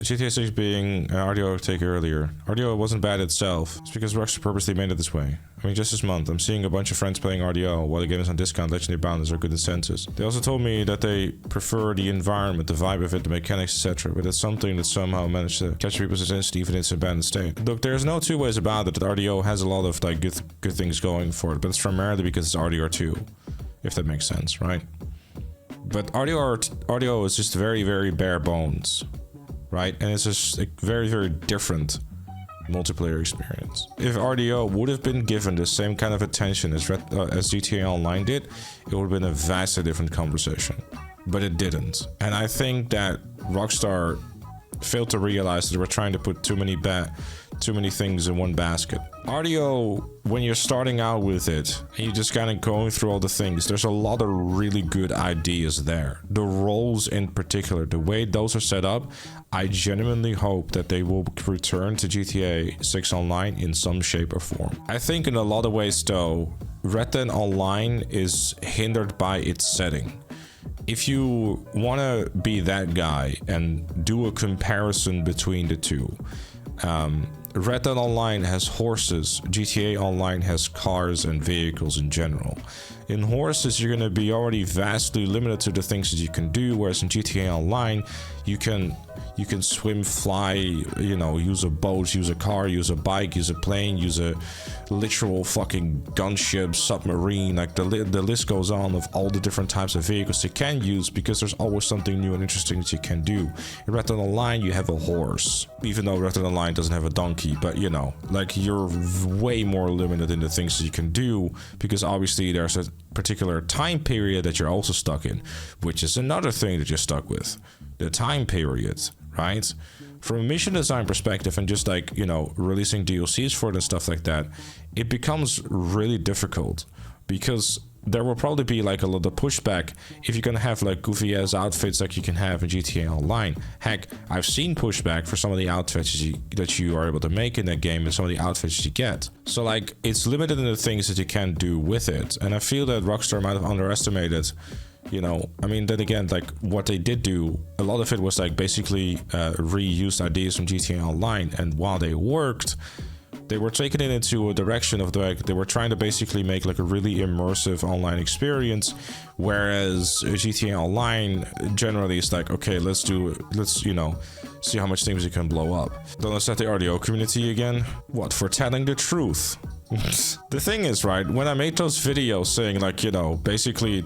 GTA 6 being an RDO take earlier. RDO wasn't bad itself. It's because Rockstar purposely made it this way. I mean, just this month, I'm seeing a bunch of friends playing RDO while the game is on discount. Legendary bounties are good incentives. They also told me that they prefer the environment, the vibe of it, the mechanics, etc. But it's something that somehow managed to catch people's attention even in its abandoned state. Look, there's no two ways about it that RDO has a lot of like good things going for it, but it's primarily because it's RDR2, if that makes sense, right? But RDO is just very, very bare bones, right? And it's just a very, very different multiplayer experience. If RDO would have been given the same kind of attention as GTA Online did, it would have been a vastly different conversation. But it didn't. And I think that Rockstar failed to realize that they were trying to put too many things in one basket. RDO, when you're starting out with it and you're just kind of going through all the things, there's a lot of really good ideas there. The roles in particular, the way those are set up, I genuinely hope that they will return to GTA 6 Online in some shape or form. I think in a lot of ways though, Red Dead Online is hindered by its setting. If you want to be that guy and do a comparison between the two, Red Dead Online has horses, GTA Online has cars and vehicles in general. In horses, you're going to be already vastly limited to the things that you can do, whereas in GTA Online, you can swim, fly, you know, use a boat, use a car, use a bike, use a plane, use a literal fucking gunship, submarine, like the list goes on of all the different types of vehicles you can use, because there's always something new and interesting that you can do. In Red Dead Online, you have a horse, even though Red Dead Online doesn't have a donkey, but you know, like you're way more limited in the things that you can do, because obviously there's a particular time period that you're also stuck in, which is another thing that you're stuck with, the time period, right? From a mission design perspective and just like, you know, releasing DLCs for it and stuff like that, it becomes really difficult, because there will probably be like a lot of pushback if you're gonna have like goofy ass outfits like you can have in GTA Online. Heck, I've seen pushback for some of the outfits that you are able to make in that game and some of the outfits you get. So like, it's limited in the things that you can do with it. And I feel that Rockstar might have underestimated, you know, I mean, then again, like what they did do, a lot of it was like basically reused ideas from GTA Online, and while they worked, they were taking it into a direction of like they were trying to basically make like a really immersive online experience, whereas GTA Online generally is like, okay, let's you know, see how much things you can blow up. Don't upset the RDO community again. What, for telling the truth? The thing is, right, when I made those videos saying like, you know, basically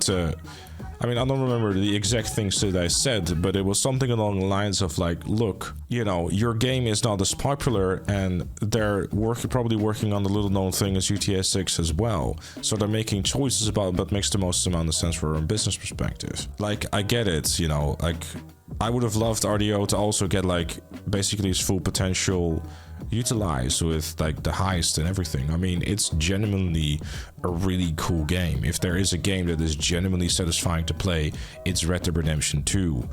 I mean, I don't remember the exact things that I said, but it was something along the lines of like, look, you know, your game is not as popular, and they're probably working on the little known thing as GTA 6 as well. So they're making choices about what makes the most amount of sense from a business perspective. Like, I get it, you know, like I would have loved RDO to also get like basically its full potential utilized with like the heist and everything. I mean, it's genuinely a really cool game. If there is a game that is genuinely satisfying to play, it's Red Dead Redemption 2.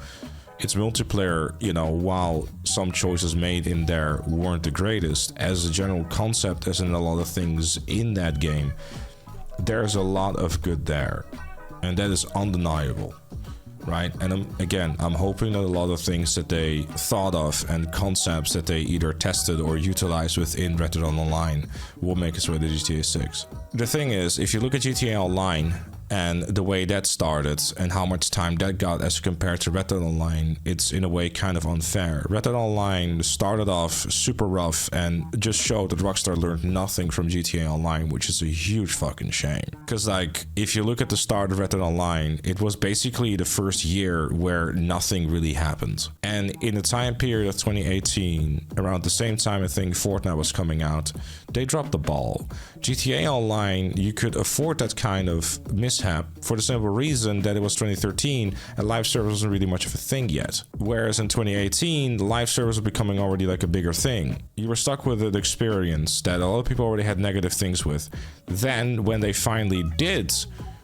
Its multiplayer, you know, while some choices made in there weren't the greatest, as a general concept, as in a lot of things in that game, there's a lot of good there, and that is undeniable. Right, and I'm hoping that a lot of things that they thought of and concepts that they either tested or utilized within Red Dead Online will make its way to GTA 6. The thing is, if you look at GTA Online and the way that started and how much time that got as compared to Red Dead Online, it's in a way kind of unfair. Red Dead Online started off super rough and just showed that Rockstar learned nothing from GTA Online, which is a huge fucking shame. Because like, if you look at the start of Red Dead Online, it was basically the first year where nothing really happened. And in the time period of 2018, around the same time I think Fortnite was coming out, they dropped the ball. GTA Online, you could afford that kind of mishap for the simple reason that it was 2013 and live service wasn't really much of a thing yet. Whereas in 2018, the live service was becoming already like a bigger thing. You were stuck with an experience that a lot of people already had negative things with. Then when they finally did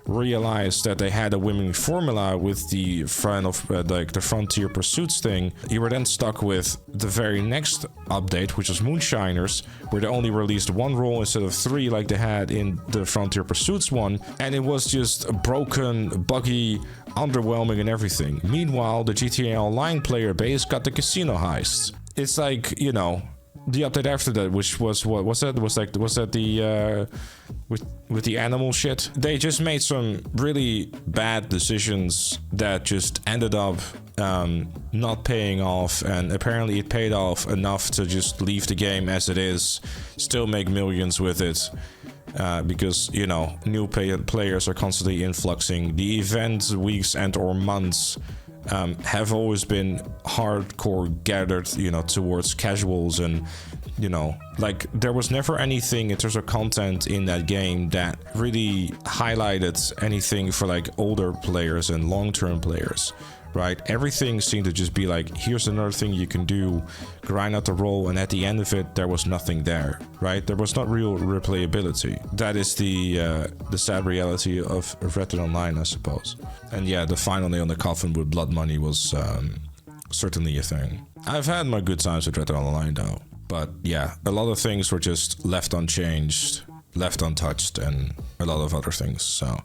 realized that they had a winning formula with the the Frontier Pursuits thing, you were then stuck with the very next update, which was Moonshiners, where they only released one role instead of 3 like they had in the Frontier Pursuits one, and it was just broken, buggy, underwhelming and everything. Meanwhile, the GTA Online player base got the casino heists. It's like, you know, the update after that, which was was that the with the animal shit? They just made some really bad decisions that just ended up not paying off, and apparently it paid off enough to just leave the game as it is, still make millions with it. Because, you know, new players are constantly influxing. The event weeks and or months have always been hardcore gathered, you know, towards casuals, and, you know, like, there was never anything in terms of content in that game that really highlighted anything for like older players and long-term players, right? Everything seemed to just be like, here's another thing you can do, grind out the role, and at the end of it, there was nothing there, right? There was not real replayability. That is the sad reality of Red Dead Online, I suppose. And yeah, the final nail in the coffin with blood money was certainly a thing. I've had my good times with Red Dead Online though, but yeah, a lot of things were just left unchanged, left untouched, and a lot of other things, so